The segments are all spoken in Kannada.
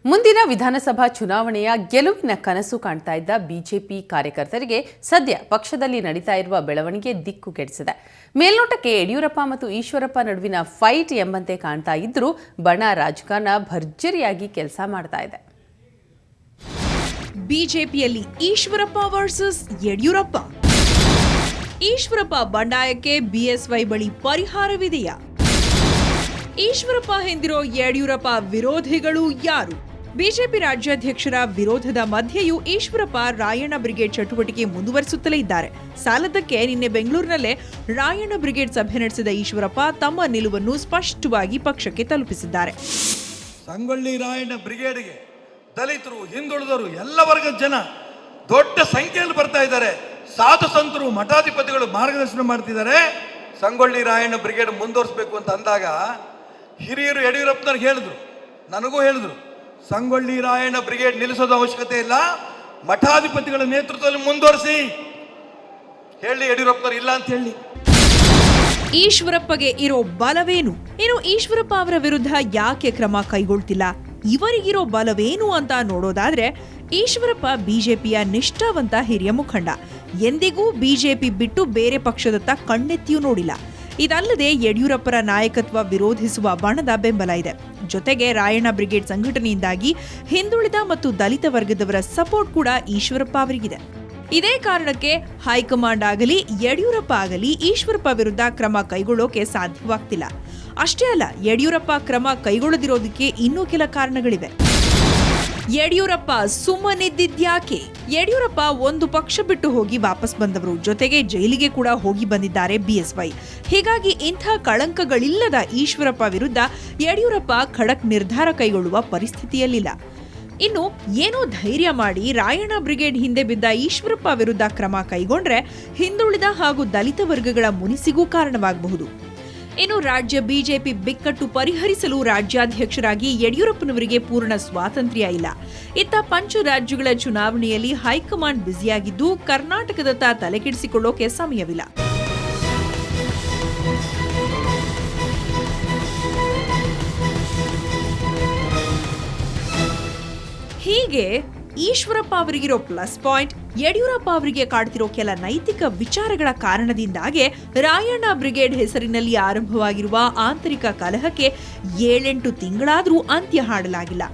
ಮುಂದಿನ ವಿಧಾನಸಭಾ ಚುನಾವಣೆಯ ಗೆಲುವಿನ ಕನಸು ಕಾಣ್ತಾ ಇದ್ದ ಬಿಜೆಪಿ ಕಾರ್ಯಕರ್ತರಿಗೆ ಸದ್ಯ ಪಕ್ಷದಲ್ಲಿ ನಡೀತಾ ಇರುವ ಬೆಳವಣಿಗೆ ದಿಕ್ಕುಗೆಡಿಸಿದೆ. ಮೇಲ್ನೋಟಕ್ಕೆ ಯಡಿಯೂರಪ್ಪ ಮತ್ತು ಈಶ್ವರಪ್ಪ ನಡುವಿನ ಫೈಟ್ ಎಂಬಂತೆ ಕಾಣ್ತಾ ಇದ್ರೂ ಬಣ ರಾಜಕಾರಣ ಭರ್ಜರಿಯಾಗಿ ಕೆಲಸ ಮಾಡ್ತಾ ಇದೆ. ಬಿಜೆಪಿಯಲ್ಲಿ ಈಶ್ವರಪ್ಪ ವರ್ಸಸ್ ಯಡಿಯೂರಪ್ಪ. ಈಶ್ವರಪ್ಪ ಬಂಡಾಯಕ್ಕೆ ಬಿಎಸ್ವೈ ಬಳಿ ಪರಿಹಾರವಿದೆಯಾ? ಈಶ್ವರಪ್ಪ ಹಿಂದಿರೋ ಯಡಿಯೂರಪ್ಪ ವಿರೋಧಿಗಳು ಯಾರು? ಬಿಜೆಪಿ ರಾಜ್ಯಾಧ್ಯಕ್ಷರ ವಿರೋಧದ ಮಧ್ಯೆಯೂ ಈಶ್ವರಪ್ಪ ರಾಯಣ್ಣ ಬ್ರಿಗೇಡ್ ಚಟುವಟಿಕೆ ಮುಂದುವರಿಸುತ್ತಲೇ ಇದ್ದಾರೆ. ಸಾಲದಕ್ಕೆ ನಿನ್ನೆ ಬೆಂಗಳೂರಿನಲ್ಲೇ ರಾಯಣ್ಣ ಬ್ರಿಗೇಡ್ ಸಭೆ ನಡೆಸಿದ ಈಶ್ವರಪ್ಪ ತಮ್ಮ ನಿಲುವನ್ನು ಸ್ಪಷ್ಟವಾಗಿ ಪಕ್ಷಕ್ಕೆ ತಲುಪಿಸಿದ್ದಾರೆ. ಸಂಗೊಳ್ಳಿ ರಾಯಣ್ಣ ಬ್ರಿಗೇಡ್ಗೆ ದಲಿತರು, ಹಿಂದುಳಿದವರು, ಎಲ್ಲ ವರ್ಗದ ಜನ ದೊಡ್ಡ ಸಂಖ್ಯೆಯಲ್ಲಿ ಬರ್ತಾ ಇದ್ದಾರೆ. ಸಾಧು ಸಂತರು, ಮಠಾಧಿಪತಿಗಳು ಮಾರ್ಗದರ್ಶನ ಮಾಡ್ತಿದ್ದಾರೆ. ಸಂಗೊಳ್ಳಿ ರಾಯಣ್ಣ ಬ್ರಿಗೇಡ್ ಮುಂದುವರಿಸಬೇಕು ಅಂತ ಅಂದಾಗ ಹಿರಿಯರು ಯಡಿಯೂರಪ್ಪನವ್ರಿಗೆ ಹೇಳಿದ್ರು, ನನಗೂ ಹೇಳಿದ್ರು, ಸಂಗೊಳ್ಳಿ ರಾಯಣ್ಣ ಬ್ರಿಗೇಡ್ ನಿಲ್ಲಿಸೋದು ಅವಶ್ಯಕತೆ ಇಲ್ಲ, ಮಠಾಧಿಪತಿಗಳ ನೇತೃತ್ವದಲ್ಲಿ ಮುಂದುವರಿಸಿ ಹೇಳಿ. ಯಡಿಯೂರಪ್ಪನವ್ರು ಇಲ್ಲ ಅಂತ ಹೇಳಿ. ಈಶ್ವರಪ್ಪಗೆ ಇರೋ ಬಲವೇನು? ಇನ್ನು ಈಶ್ವರಪ್ಪ ಅವರ ವಿರುದ್ಧ ಯಾಕೆ ಕ್ರಮ ಕೈಗೊಳ್ತಿಲ್ಲ? ಇವರಿಗಿರೋ ಬಲವೇನು ಅಂತ ನೋಡೋದಾದ್ರೆ, ಈಶ್ವರಪ್ಪ ಬಿಜೆಪಿಯ ನಿಷ್ಠಾವಂತ ಹಿರಿಯ ಮುಖಂಡ. ಎಂದಿಗೂ ಬಿಜೆಪಿ ಬಿಟ್ಟು ಬೇರೆ ಪಕ್ಷದತ್ತ ಕಣ್ಣೆತ್ತಿಯೂ ನೋಡಿಲ್ಲ. ಇದಲ್ಲದೆ ಯಡಿಯೂರಪ್ಪರ ನಾಯಕತ್ವ ವಿರೋಧಿಸುವ ಬಣದ ಬೆಂಬಲ ಇದೆ. ಜೊತೆಗೆ ರಾಯಣ್ಣ ಬ್ರಿಗೇಡ್ ಸಂಘಟನೆಯಿಂದಾಗಿ ಹಿಂದುಳಿದ ಮತ್ತು ದಲಿತ ವರ್ಗದವರ ಸಪೋರ್ಟ್ ಕೂಡ ಈಶ್ವರಪ್ಪ ಅವರಿಗಿದೆ. ಇದೇ ಕಾರಣಕ್ಕೆ ಹೈಕಮಾಂಡ್ ಆಗಲಿ ಯಡಿಯೂರಪ್ಪ ಆಗಲಿ ಈಶ್ವರಪ್ಪ ವಿರುದ್ಧ ಕ್ರಮ ಕೈಗೊಳ್ಳೋಕೆ ಸಾಧ್ಯವಾಗ್ತಿಲ್ಲ. ಅಷ್ಟೇ ಅಲ್ಲ, ಯಡಿಯೂರಪ್ಪ ಕ್ರಮ ಕೈಗೊಳ್ಳದಿರೋದಕ್ಕೆ ಇನ್ನೂ ಕೆಲ ಕಾರಣಗಳಿವೆ. ಯಡಿಯೂರಪ್ಪ ಸುಮ್ಮನಿದ್ದಿದ್ಯಾಕೆ? ಯಡಿಯೂರಪ್ಪ ಒಂದು ಪಕ್ಷ ಬಿಟ್ಟು ಹೋಗಿ ವಾಪಸ್ ಬಂದವರು, ಜೊತೆಗೆ ಜೈಲಿಗೆ ಕೂಡ ಹೋಗಿ ಬಂದಿದ್ದಾರೆ ಬಿಎಸ್ವೈ. ಹೀಗಾಗಿ ಇಂಥ ಕಳಂಕಗಳಿಲ್ಲದ ಈಶ್ವರಪ್ಪ ವಿರುದ್ಧ ಯಡಿಯೂರಪ್ಪ ಖಡಕ್ ನಿರ್ಧಾರ ಕೈಗೊಳ್ಳುವ ಪರಿಸ್ಥಿತಿಯಲ್ಲಿಲ್ಲ. ಇನ್ನು ಏನೋ ಧೈರ್ಯ ಮಾಡಿ ರಾಯಣ್ಣ ಬ್ರಿಗೇಡ್ ಹಿಂದೆ ಬಿದ್ದ ಈಶ್ವರಪ್ಪ ವಿರುದ್ಧ ಕ್ರಮ ಕೈಗೊಂಡ್ರೆ ಹಿಂದುಳಿದ ಹಾಗೂ ದಲಿತ ವರ್ಗಗಳ ಮುನಿಸಿಗೂ ಕಾರಣವಾಗಬಹುದು. ಇನ್ನು ರಾಜ್ಯ ಬಿಜೆಪಿ ಬಿಕ್ಕಟ್ಟು ಪರಿಹರಿಸಲು ರಾಜ್ಯಾಧ್ಯಕ್ಷರಾಗಿ ಯಡಿಯೂರಪ್ಪನವರಿಗೆ ಪೂರ್ಣ ಸ್ವಾತಂತ್ರ್ಯ ಇಲ್ಲ. ಇತ್ತ ಪಂಚ ರಾಜ್ಯಗಳ ಚುನಾವಣೆಯಲ್ಲಿ ಹೈಕಮಾಂಡ್ ಬ್ಯುಸಿಯಾಗಿದ್ದು ಕರ್ನಾಟಕದತ್ತ ತಲೆಕೆಡಿಸಿಕೊಳ್ಳೋಕೆ ಸಮಯವಿಲ್ಲ. ಹೀಗೆ ಈಶ್ವರಪ್ಪ ಅವರಿಗಿರೋ ಪ್ಲಸ್ ಪಾಯಿಂಟ್, ಯಡಿಯೂರಪ್ಪ ಅವರಿಗೆ ಕಾಡ್ತಿರೋ ಕೆಲ ನೈತಿಕ ವಿಚಾರಗಳ ಕಾರಣದಿಂದಾಗೆ ರಾಯಣ್ಣ ಬ್ರಿಗೇಡ್ ಹೆಸರಿನಲ್ಲಿ ಆರಂಭವಾಗಿರುವ ಆಂತರಿಕ ಕಲಹಕ್ಕೆ 7-8 ತಿಂಗಳಾದರೂ ಅಂತ್ಯ ಹಾಡಲಾಗಿಲ್ಲ.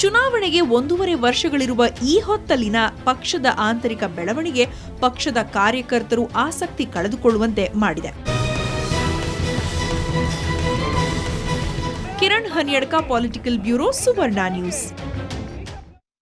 ಚುನಾವಣೆಗೆ 1.5 ವರ್ಷಗಳಿರುವ ಈ ಹೊತ್ತಲ್ಲಿನ ಪಕ್ಷದ ಆಂತರಿಕ ಬೆಳವಣಿಗೆ ಪಕ್ಷದ ಕಾರ್ಯಕರ್ತರು ಆಸಕ್ತಿ ಕಳೆದುಕೊಳ್ಳುವಂತೆ ಮಾಡಿದೆ. ಕಿರಣ್ ಹನಿಯಡ್ಕ, ಪೊಲಿಟಿಕಲ್ ಬ್ಯೂರೋ, ಸುವರ್ಣ ನ್ಯೂಸ್.